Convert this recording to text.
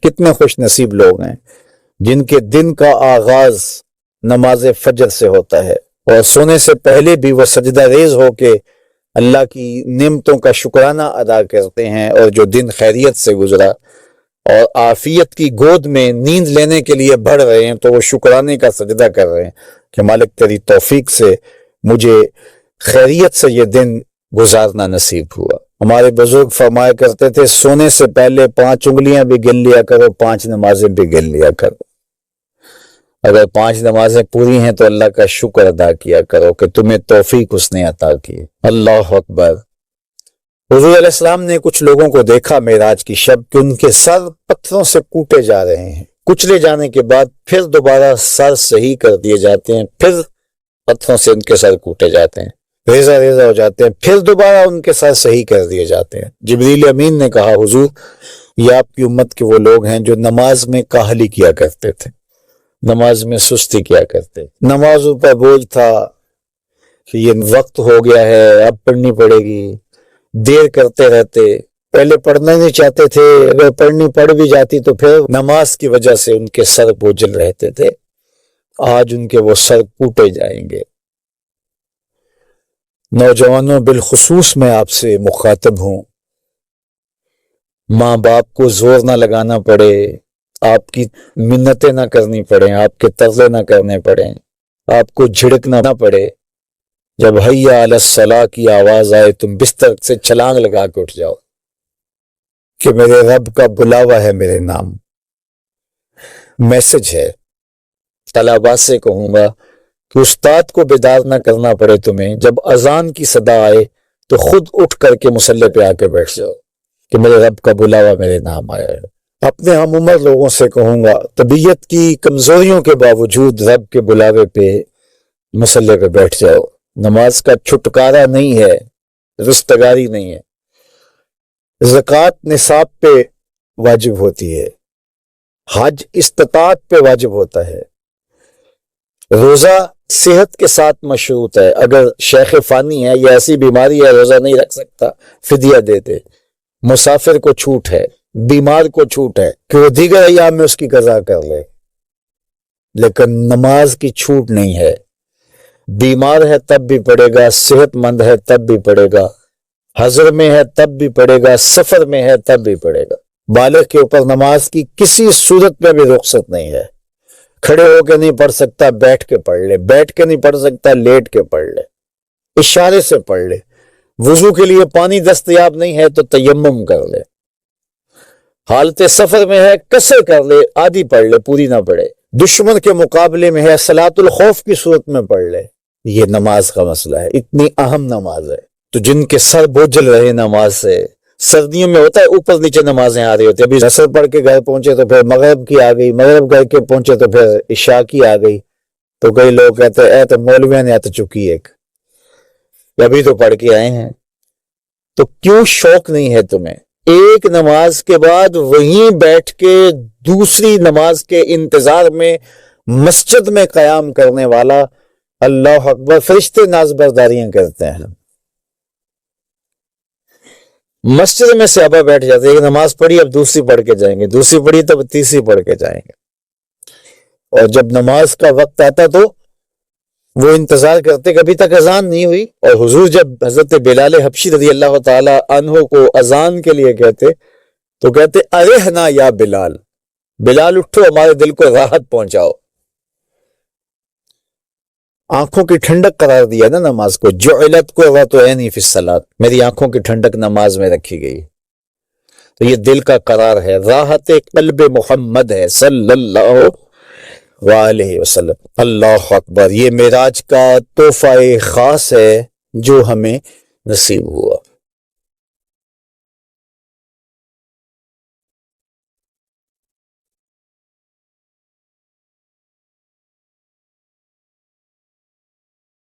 کتنے خوش نصیب لوگ ہیں جن کے دن کا آغاز نماز فجر سے ہوتا ہے، اور سونے سے پہلے بھی وہ سجدہ ریز ہو کے اللہ کی نعمتوں کا شکرانہ ادا کرتے ہیں، اور جو دن خیریت سے گزرا اور عافیت کی گود میں نیند لینے کے لیے بڑھ رہے ہیں تو وہ شکرانے کا سجدہ کر رہے ہیں کہ مالک تیری توفیق سے مجھے خیریت سے یہ دن گزارنا نصیب ہوا۔ ہمارے بزرگ فرمایا کرتے تھے سونے سے پہلے 5 انگلیاں بھی گن لیا کرو، 5 نمازیں بھی گن لیا کرو۔ اگر 5 نمازیں پوری ہیں تو اللہ کا شکر ادا کیا کرو کہ تمہیں توفیق اس نے عطا کی۔ اللہ اکبر۔ حضور علیہ السلام نے کچھ لوگوں کو دیکھا معراج کی شب کہ ان کے سر پتھروں سے کوٹے جا رہے ہیں، کچلے جانے کے بعد پھر دوبارہ سر صحیح کر دیے جاتے ہیں، پھر پتھروں سے ان کے سر کوٹے جاتے ہیں، ریزہ ریزہ ہو جاتے ہیں، پھر دوبارہ ان کے سر صحیح کر دیے جاتے ہیں۔ جبریل امین نے کہا حضور یہ آپ کی امت کے وہ لوگ ہیں جو نماز میں کاہلی کیا کرتے تھے، نماز میں سستی کیا کرتے، نمازوں پر بوجھ تھا کہ یہ وقت ہو گیا ہے اب پڑھنی پڑے گی، دیر کرتے رہتے، پہلے پڑھنا نہیں چاہتے تھے، اگر پڑھنی پڑ بھی جاتی تو پھر نماز کی وجہ سے ان کے سر بوجھل رہتے تھے۔ آج ان کے وہ سر کوٹے جائیں گے۔ نوجوانوں بالخصوص میں آپ سے مخاطب ہوں، ماں باپ کو زور نہ لگانا پڑے، آپ کی منتیں نہ کرنی پڑیں، آپ کے ترلے نہ کرنے پڑیں، آپ کو جھڑکنا نہ پڑے، جب حیا علی الصلاۃ کی آواز آئے تم بستر سے چھلانگ لگا کے اٹھ جاؤ کہ میرے رب کا بلاوا ہے، میرے نام میسج ہے۔ طلباء سے کہوں گا کہ استاد کو بیدار نہ کرنا پڑے تمہیں، جب اذان کی صدا آئے تو خود اٹھ کر کے مصلی پہ آ کے بیٹھ جاؤ کہ میرے رب کا بلاوا میرے نام آیا ہے۔ اپنے ہم عمر لوگوں سے کہوں گا طبیعت کی کمزوریوں کے باوجود رب کے بلاوے پہ مصلی پہ بیٹھ جاؤ۔ نماز کا چھٹکارا نہیں ہے، رستگاری نہیں ہے۔ زکوٰۃ نصاب پہ واجب ہوتی ہے، حج استطاعت پہ واجب ہوتا ہے، روزہ صحت کے ساتھ مشروط ہے، اگر شیخ فانی ہے یا ایسی بیماری ہے روزہ نہیں رکھ سکتا فدیہ دے دے، مسافر کو چھوٹ ہے، بیمار کو چھوٹ ہے کہ وہ دیگر ایام میں اس کی قضا کر لے، لیکن نماز کی چھوٹ نہیں ہے۔ بیمار ہے تب بھی پڑھے گا، صحت مند ہے تب بھی پڑھے گا، حضر میں ہے تب بھی پڑھے گا، سفر میں ہے تب بھی پڑھے گا۔ بالغ کے اوپر نماز کی کسی صورت میں بھی رخصت نہیں ہے، کھڑے ہو کے نہیں پڑھ سکتا بیٹھ کے پڑھ لے، بیٹھ کے نہیں پڑھ سکتا لیٹ کے پڑھ لے، اشارے سے پڑھ لے، وضو کے لیے پانی دستیاب نہیں ہے تو تیمم کر لے، حالت سفر میں ہے قصر کر لے، آدھی پڑھ لے پوری نہ پڑھے، دشمن کے مقابلے میں ہے صلاۃ الخوف کی صورت میں پڑھ لے۔ یہ نماز کا مسئلہ ہے، اتنی اہم نماز ہے۔ تو جن کے سر بوجھل رہے نماز سے، سردیوں میں ہوتا ہے اوپر نیچے نمازیں آ رہی ہوتی ہیں، ابھی عصر پڑھ کے گھر پہنچے تو پھر مغرب کی آ گئی، مغرب کر کے پہنچے تو پھر عشاء کی آ گئی، تو کئی لوگ کہتے ہیں اے تو مولویاں نے تو چکی ایک، ابھی تو پڑھ کے آئے ہیں۔ تو کیوں شوق نہیں ہے تمہیں؟ ایک نماز کے بعد وہیں بیٹھ کے دوسری نماز کے انتظار میں مسجد میں قیام کرنے والا، اللہ اکبر، فرشتے ناز برداریاں کرتے ہیں۔ مسجد میں صحابہ بیٹھ جاتے ہیں، ایک نماز پڑھی اب دوسری پڑھ کے جائیں گے، دوسری پڑھی تب تیسری پڑھ کے جائیں گے، اور جب نماز کا وقت آتا تو وہ انتظار کرتے کہ ابھی تک اذان نہیں ہوئی، اور حضور جب حضرت بلال حبشی رضی اللہ تعالی عنہ کو اذان کے لیے کہتے تو کہتے ارحنا یا بلال، بلال اٹھو ہمارے دل کو راحت پہنچاؤ۔ آنکھوں کی ٹھنڈک قرار دیا نا نماز کو، جعلت قرۃ عینی فی الصلاۃ، میری آنکھوں کی ٹھنڈک نماز میں رکھی گئی، تو یہ دل کا قرار ہے، راحت قلب محمد ہے صلی اللہ وآلہ وسلم۔ اللہ اکبر، یہ معراج کا تحفہ خاص ہے جو ہمیں نصیب ہوا۔